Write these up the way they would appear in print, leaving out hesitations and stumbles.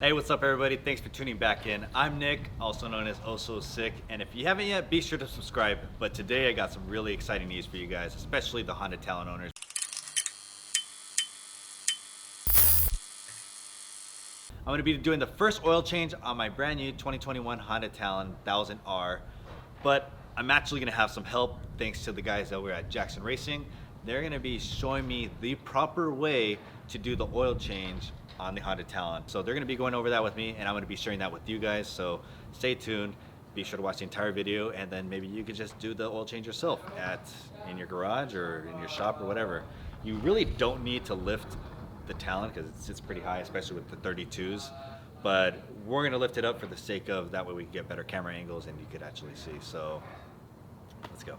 Hey, what's up everybody? Thanks for tuning back in. I'm Nick, also known as Oh So Sick, and if you haven't yet, be sure to subscribe. But today I got some really exciting news for you guys, especially the Honda Talon owners. I'm going to be doing the first oil change on my brand new 2021 Honda Talon 1000R, but I'm actually going to have some help thanks to the guys over at Jackson Racing. They're going to be showing me the proper way to do the oil change on the Honda Talon. So they're going to be going over that with me, and I'm going to be sharing that with you guys. So stay tuned. Be sure to watch the entire video, and then maybe you could just do the oil change yourself in your garage or in your shop or whatever. You really don't need to lift the Talon because it sits pretty high, especially with the 32s. But we're going to lift it up for the sake of that way we can get better camera angles and you could actually see. So let's go.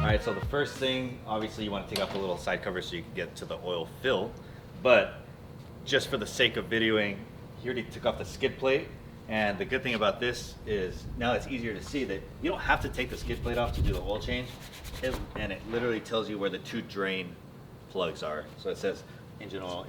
Alright, so the first thing, obviously you want to take off the little side cover so you can get to the oil fill, but just for the sake of videoing, he already took off the skid plate, and the good thing about this is now it's easier to see that you don't have to take the skid plate off to do the oil change, and it literally tells you where the two drain plugs are. So it says engine oil,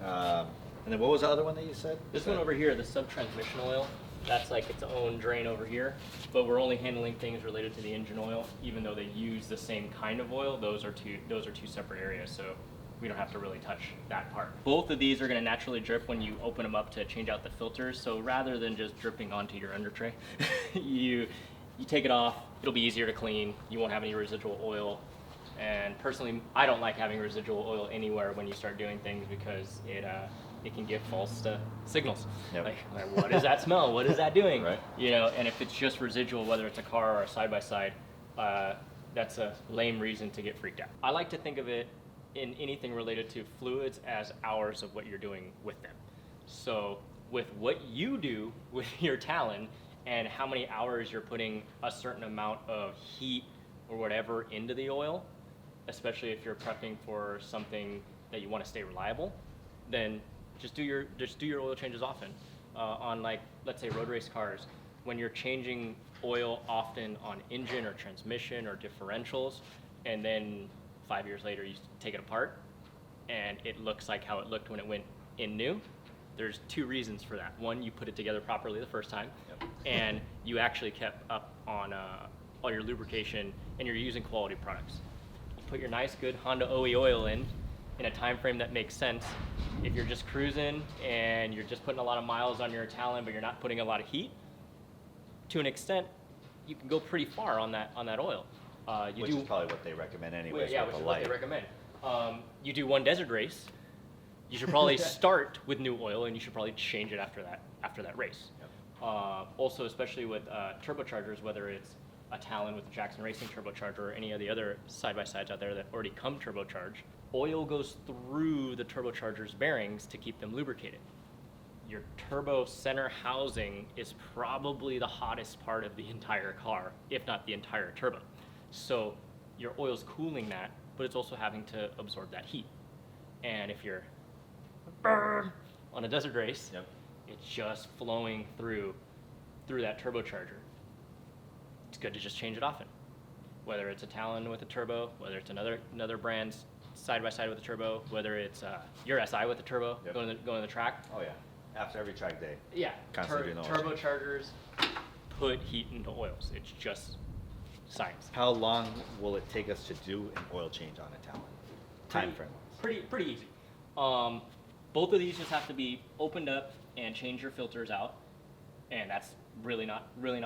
and then what was the other one that you said? This one over here, the sub-transmission oil, that's like its own drain over here, but we're only handling things related to the engine oil, even though they use the same kind of oil. Those are two separate areas, so we don't have to really touch that part. Both of these are going to naturally drip when you open them up to change out the filters, so rather than just dripping onto your under tray, you take it off, it'll be easier to clean, you won't have any residual oil. And personally, I don't like having residual oil anywhere when you start doing things because it can give false signals. Yep. Like, what does that smell? What is that doing? Right. You know, and if it's just residual, whether it's a car or a side-by-side, that's a lame reason to get freaked out. I like to think of it in anything related to fluids as hours of what you're doing with them. So with what you do with your Talon and how many hours you're putting a certain amount of heat or whatever into the oil, especially if you're prepping for something that you want to stay reliable, then just do your oil changes often. On, like, let's say road race cars, when you're changing oil often on engine or transmission or differentials, and then 5 years later you take it apart and it looks like how it looked when it went in new, there's two reasons for that. One, you put it together properly the first time, yep. And you actually kept up on all your lubrication and you're using quality products. You put your nice good Honda OE oil in a time frame that makes sense. If you're just cruising and you're just putting a lot of miles on your Talon but you're not putting a lot of heat, to an extent you can go pretty far on that oil. Which is probably what they recommend anyway. Yeah, which is what they recommend. You do one desert race, you should probably start with new oil and you should probably change it after that race. Yep. Also, especially with turbochargers, whether it's a Talon with a Jackson Racing turbocharger or any of the other side-by-sides out there that already come turbocharged, oil goes through the turbocharger's bearings to keep them lubricated. Your turbo center housing is probably the hottest part of the entire car, if not the entire turbo. So your oil's cooling that, but it's also having to absorb that heat. And if you're on a desert race, yep, it's just flowing through that turbocharger. It's good to just change it often. Whether it's a Talon with a turbo, whether it's another brand's side-by-side with a turbo, whether it's your SI with a turbo, yep, going to the track. Oh yeah, after every track day. Yeah, constantly doing turbochargers put heat into oils. It's just science. How long will it take us to do an oil change on a Talon? Time frame. Pretty easy. Both of these just have to be opened up and change your filters out, and that's really not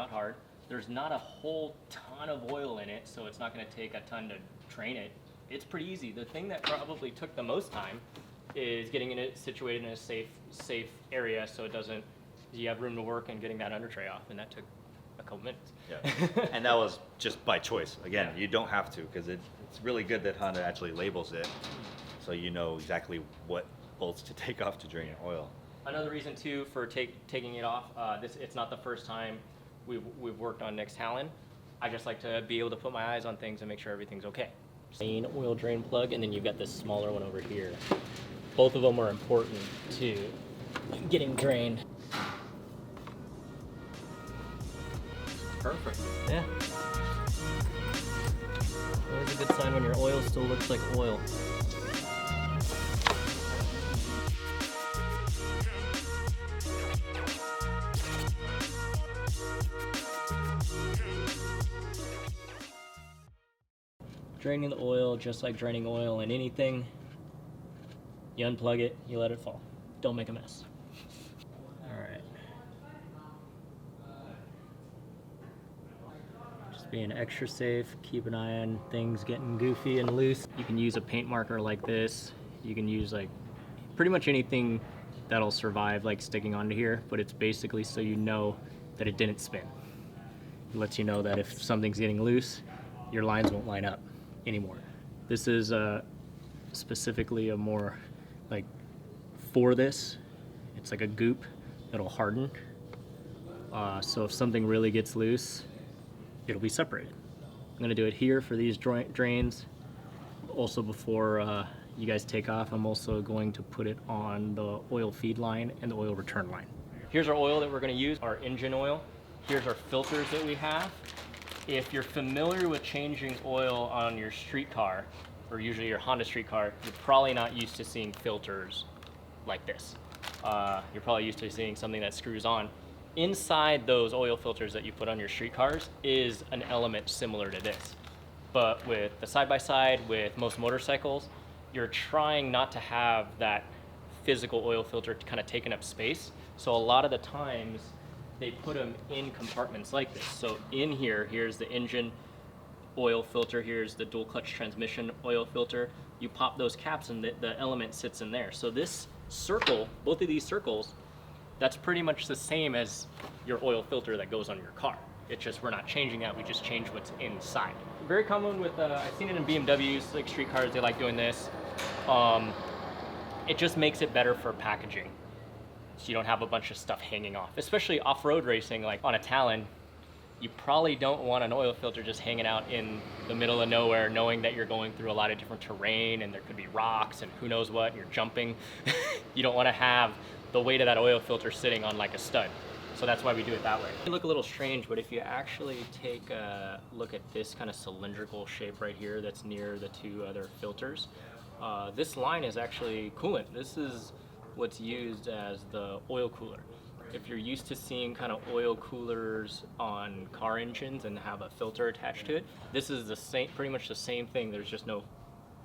hard. There's not a whole ton of oil in it, so it's not going to take a ton to drain it. It's pretty easy. The thing that probably took the most time is getting it situated in a safe area so you have room to work and getting that under tray off, and that took a couple minutes. Yeah. And that was just by choice. Again, yeah, you don't have to, because it's really good that Honda actually labels it so you know exactly what bolts to take off to drain your oil. Another reason too for taking it off, it's not the first time we've worked on Nick's Talon. I just like to be able to put my eyes on things and make sure everything's okay. Main oil drain plug, and then you've got this smaller one over here. Both of them are important to getting drained. Perfect. Yeah. Always a good sign when your oil still looks like oil. Draining the oil, just like draining oil in anything. You unplug it, you let it fall. Don't make a mess. All right. Just being extra safe, keep an eye on things getting goofy and loose. You can use a paint marker like this. You can use like pretty much anything that'll survive like sticking onto here, but it's basically so you know that it didn't spin. It lets you know that if something's getting loose, your lines won't line up anymore. This is specifically a more like for this, it's like a goop that'll harden. So if something really gets loose, it'll be separated. I'm gonna do it here for these drains. Also before you guys take off, I'm also going to put it on the oil feed line and the oil return line. Here's our oil that we're gonna use, our engine oil. Here's our filters that we have. If you're familiar with changing oil on your street car, or usually your Honda street car, you're probably not used to seeing filters like this. You're probably used to seeing something that screws on. Inside those oil filters that you put on your street cars is an element similar to this. But with the side-by-side, with most motorcycles, you're trying not to have that physical oil filter kind of taking up space. So a lot of the times they put them in compartments like this. So in here, here's the engine oil filter, here's the dual clutch transmission oil filter. You pop those caps and the element sits in there. So this circle, both of these circles, that's pretty much the same as your oil filter that goes on your car. It's just we're not changing that, we just change what's inside. Very common with, I've seen it in BMWs, like street cars, they like doing this. It just makes it better for packaging. So you don't have a bunch of stuff hanging off. Especially off-road racing, like on a Talon, you probably don't want an oil filter just hanging out in the middle of nowhere, knowing that you're going through a lot of different terrain and there could be rocks and who knows what, and you're jumping. You don't want to have the weight of that oil filter sitting on like a stud. So that's why we do it that way. It look a little strange, but if you actually take a look at this kind of cylindrical shape right here that's near the two other filters, this line is actually coolant. This is what's used as the oil cooler. If you're used to seeing kind of oil coolers on car engines and have a filter attached to it, this is the same, pretty much the same thing. There's just no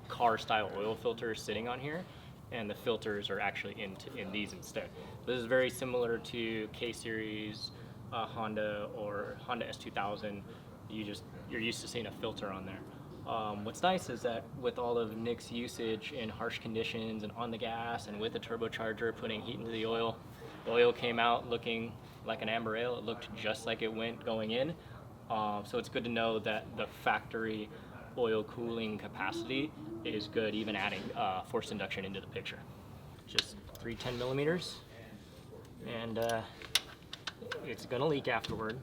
car style oil filter sitting on here, and the filters are actually in these instead. This is very similar to K-Series, Honda, or Honda S2000. You're used to seeing a filter on there. What's nice is that with all of Nick's usage in harsh conditions and on the gas and with the turbocharger putting heat into the oil came out looking like an amber ale. It looked just like it went going in. So it's good to know that the factory oil cooling capacity is good, even adding forced induction into the picture. Just 310 millimeters, and it's gonna leak afterward.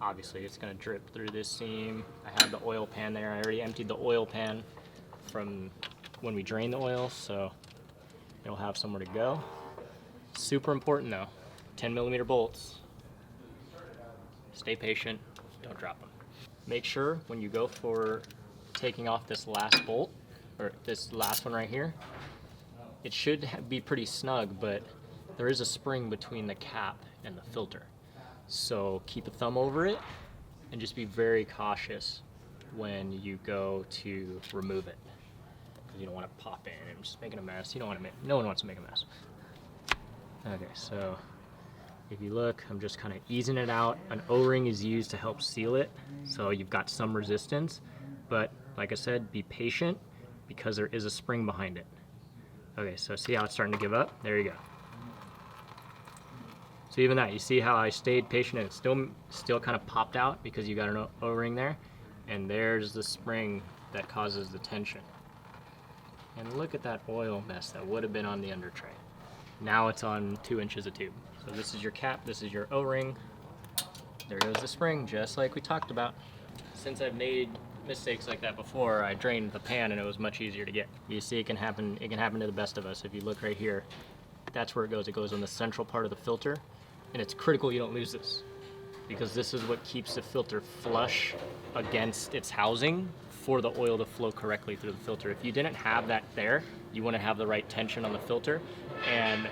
Obviously, it's gonna drip through this seam. I have the oil pan there. I already emptied the oil pan from when we drained the oil, so it'll have somewhere to go. Super important though, 10 millimeter bolts. Stay patient, don't drop them. Make sure when you go for taking off this last bolt, or this last one right here, it should be pretty snug, but there is a spring between the cap and the filter. So keep a thumb over it and just be very cautious when you go to remove it. You don't want to pop in and just making a mess. You don't want to no one wants to make a mess. Okay, so if you look, I'm just kind of easing it out. An O-ring is used to help seal it, so you've got some resistance. But like I said, be patient because there is a spring behind it. Okay, so see how it's starting to give up? There you go. So even that, you see how I stayed patient and it still kind of popped out because you got an O-ring there, and there's the spring that causes the tension. And look at that oil mess that would have been on the under tray. Now it's on 2 inches of tube. So this is your cap, this is your O-ring. There goes the spring, just like we talked about. Since I've made mistakes like that before, I drained the pan and it was much easier to get. You see, it can happen to the best of us. If you look right here, that's where it goes. It goes on the central part of the filter, and it's critical you don't lose this, because this is what keeps the filter flush against its housing for the oil to flow correctly through the filter. If you didn't have that there, you wouldn't have the right tension on the filter, and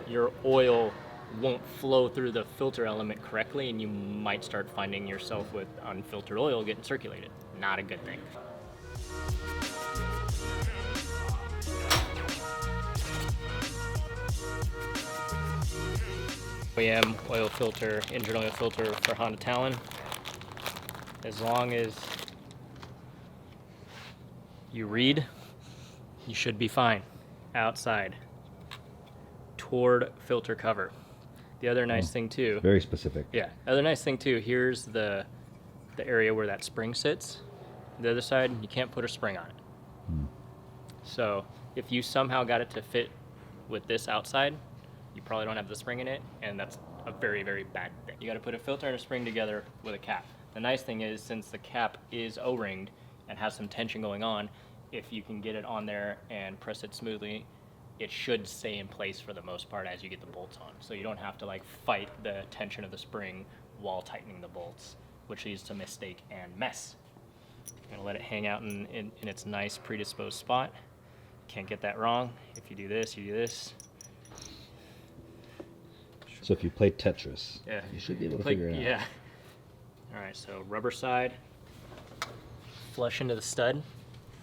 your oil won't flow through the filter element correctly, and you might start finding yourself with unfiltered oil getting circulated. Not a good thing. OEM oil filter, engine oil filter for Honda Talon. As long as you read, you should be fine. Outside, toward filter cover. The other nice thing too. Very specific. Yeah. Other nice thing too. Here's the area where that spring sits. The other side, you can't put a spring on it. So if you somehow got it to fit with this outside, you probably don't have the spring in it, and that's a very, very bad thing. You got to put a filter and a spring together with a cap. The nice thing is, since the cap is O-ringed and has some tension going on, if you can get it on there and press it smoothly, it should stay in place for the most part as you get the bolts on. So you don't have to like fight the tension of the spring while tightening the bolts, which leads to mistake and mess. I'm gonna let it hang out in its nice predisposed spot. Can't get that wrong. If you do this, you do this. So if you play Tetris, Yeah, you should be able to figure it out. Yeah. All right, so rubber side, flush into the stud.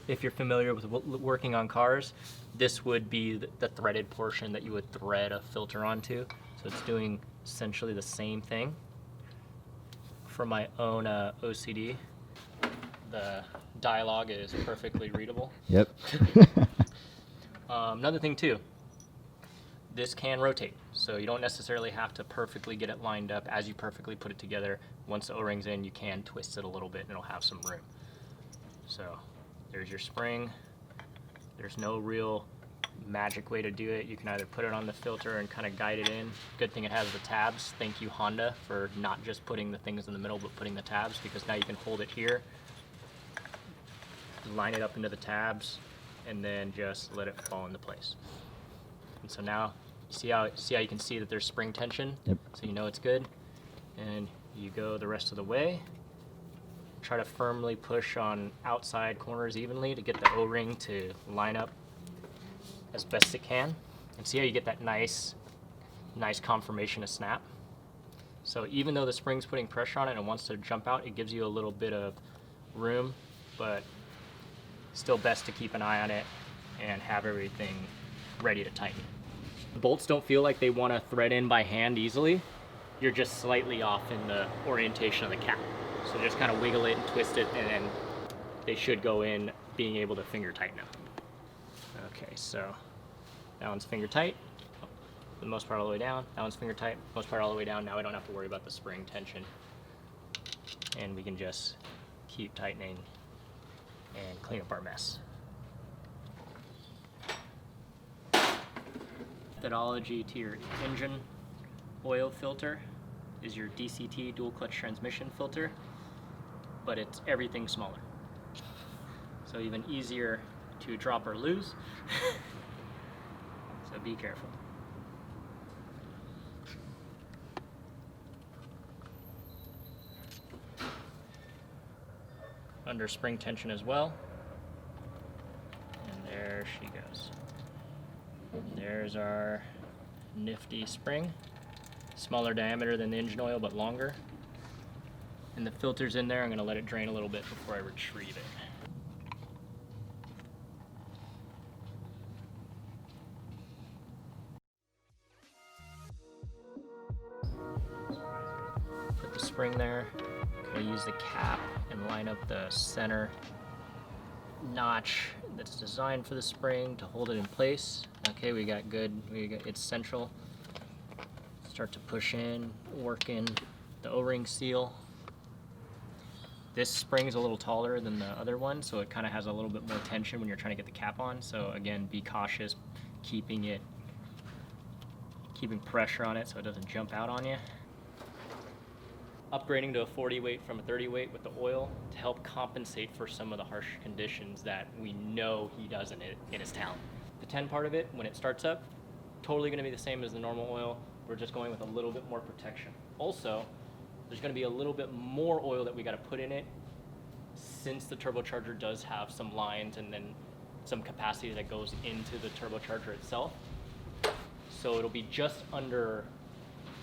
If you're familiar with working on cars, this would be the threaded portion that you would thread a filter onto. So it's doing essentially the same thing. For my own OCD, the dialogue is perfectly readable. Yep. Another thing too, this can rotate, so you don't necessarily have to perfectly get it lined up as you perfectly put it together. Once the O-ring's in, you can twist it a little bit and it'll have some room. So there's your spring. There's no real magic way to do it. You can either put it on the filter and kind of guide it in. Good thing it has the tabs. Thank you, Honda, for not just putting the things in the middle, but putting the tabs, because now you can hold it here, line it up into the tabs, and then just let it fall into place. And so now, see how you can see that there's spring tension? Yep. So you know it's good. And you go the rest of the way. Try to firmly push on outside corners evenly to get the O-ring to line up as best it can. And see how you get that nice conformation of snap? So even though the spring's putting pressure on it and it wants to jump out, it gives you a little bit of room, but still best to keep an eye on it and have everything ready to tighten. The bolts don't feel like they want to thread in by hand easily. You're just slightly off in the orientation of the cap. So just kind of wiggle it and twist it, and then they should go in being able to finger tighten them. Okay, so that one's finger tight, for the most part all the way down. That one's finger tight, most part all the way down. Now we don't have to worry about the spring tension. And we can just keep tightening and clean up our mess. Methodology to your engine oil filter is your DCT, dual clutch transmission filter, but it's everything smaller. So even easier to drop or lose. So be careful. Under spring tension as well. And there she goes. There's our nifty spring. Smaller diameter than the engine oil, but longer. And the filter's in there. I'm going to let it drain a little bit before I retrieve it. Put the spring there. I'm going to use the cap and line up the center notch that's designed for the spring to hold it in place. Okay, we got it's central. Start to push in, work in the O-ring seal. This spring's a little taller than the other one, so it kind of has a little bit more tension when you're trying to get the cap on. So again, be cautious, keeping pressure on it so it doesn't jump out on you. Upgrading to a 40 weight from a 30 weight with the oil to help compensate for some of the harsh conditions that we know he does in his Talon. The 10 part of it, when it starts up, totally going to be the same as the normal oil. We're just going with a little bit more protection. Also, there's going to be a little bit more oil that we got to put in it, since the turbocharger does have some lines and then some capacity that goes into the turbocharger itself. So it'll be just under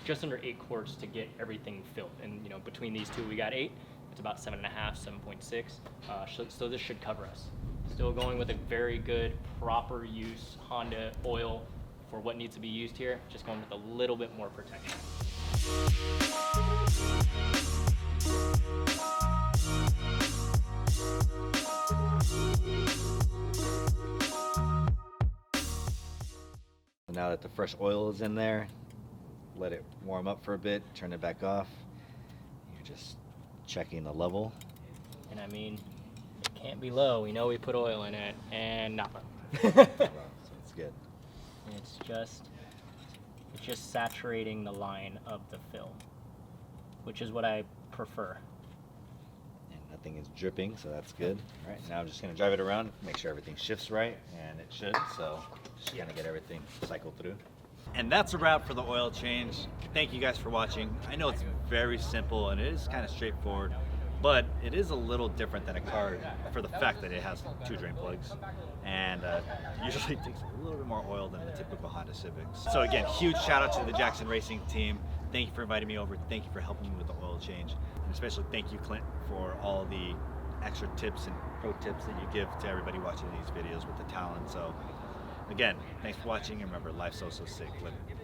8 quarts to get everything filled. And you know, between these two we got 8. It's about 7.5, 7.6. So this should cover us. Still going with a very good, proper use Honda oil for what needs to be used here, just going with a little bit more protection. Now that the fresh oil is in there, let it warm up for a bit, turn it back off. You're just checking the level. And I mean, it can't be low. We know we put oil in it, and not low. So it's good. And it's just saturating the line of the film, which is what I prefer. And nothing is dripping, so that's good. All right, now I'm just gonna drive it around, make sure everything shifts right, and it should, so just gonna get everything cycled through. And that's a wrap for the oil change. Thank you guys for watching. I know it's very simple and it is kind of straightforward, but it is a little different than a car for the fact that it has 2 drain plugs and usually takes a little bit more oil than the typical Honda Civic. So again, huge shout out to the Jackson Racing team. Thank you for inviting me over. Thank you for helping me with the oil change. And especially thank you, Clint, for all the extra tips and pro tips that you give to everybody watching these videos with the Talon. So again, thanks for watching, and remember, life's so sick. Live it.